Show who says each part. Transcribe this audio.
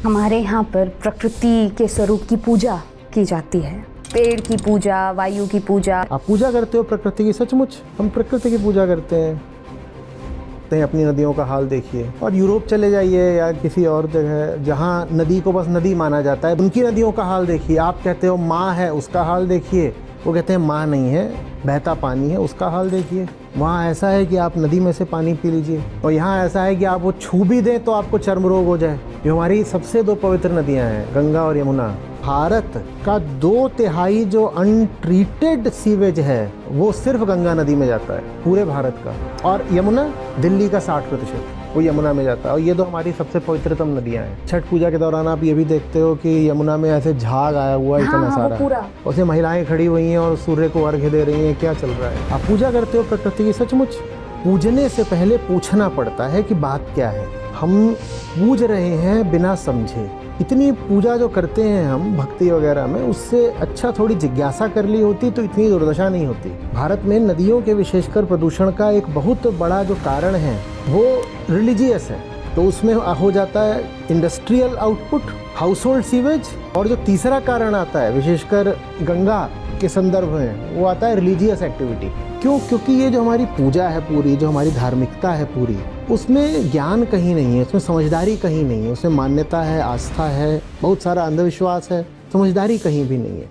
Speaker 1: हमारे यहाँ पर प्रकृति के स्वरूप की पूजा की जाती है। पेड़ की पूजा, वायु की पूजा।
Speaker 2: आप पूजा करते हो प्रकृति की? सचमुच हम प्रकृति की पूजा करते हैं। अपनी नदियों का हाल देखिए, और यूरोप चले जाइए या किसी और जगह जहाँ नदी को बस नदी माना जाता है, उनकी नदियों का हाल देखिए। आप कहते हो माँ है, उसका हाल देखिए। वो कहते हैं माँ नहीं है, बहता पानी है, उसका हाल देखिए। वहाँ ऐसा है कि आप नदी में से पानी पी लीजिए, और यहाँ ऐसा है कि आप वो छू भी दें तो आपको चर्म रोग हो जाए। ये हमारी सबसे दो पवित्र नदियाँ हैं, गंगा और यमुना। भारत का 2/3 जो अनट्रीटेड सीवेज है वो सिर्फ गंगा नदी में जाता है, पूरे भारत का। और यमुना, दिल्ली का 60% वो यमुना में जाता है। और ये तो हमारी सबसे पवित्रतम नदियाँ हैं। छठ पूजा के दौरान आप ये भी देखते हो कि यमुना में ऐसे झाग आया हुआ है, इतना सारा
Speaker 1: पूरा।
Speaker 2: उसमें महिलाएं खड़ी हुई हैं और सूर्य को अर्घ्य दे रही हैं। क्या चल रहा है? आप पूजा करते हो प्रकृति की? सचमुच पूजने से पहले पूछना पड़ता है कि बात क्या है। हम पूज रहे हैं बिना समझे। इतनी पूजा जो करते हैं हम भक्ति वगैरह में, उससे अच्छा थोड़ी जिज्ञासा कर ली होती तो इतनी दुर्दशा नहीं होती। भारत में नदियों के विशेषकर प्रदूषण का एक बहुत बड़ा जो कारण है वो रिलीजियस है। तो उसमें हो जाता है industrial output, house hold sewage, और जो तीसरा कारण आता है विशेषकर गंगा के संदर्भ में, वो आता है रिलीजियस एक्टिविटी। क्यों? क्योंकि ये जो हमारी पूजा है पूरी, जो हमारी धार्मिकता है पूरी, उसमें ज्ञान कहीं नहीं है, उसमें समझदारी कहीं नहीं है। उसमें मान्यता है, आस्था है, बहुत सारा अंधविश्वास है, समझदारी कहीं भी नहीं है।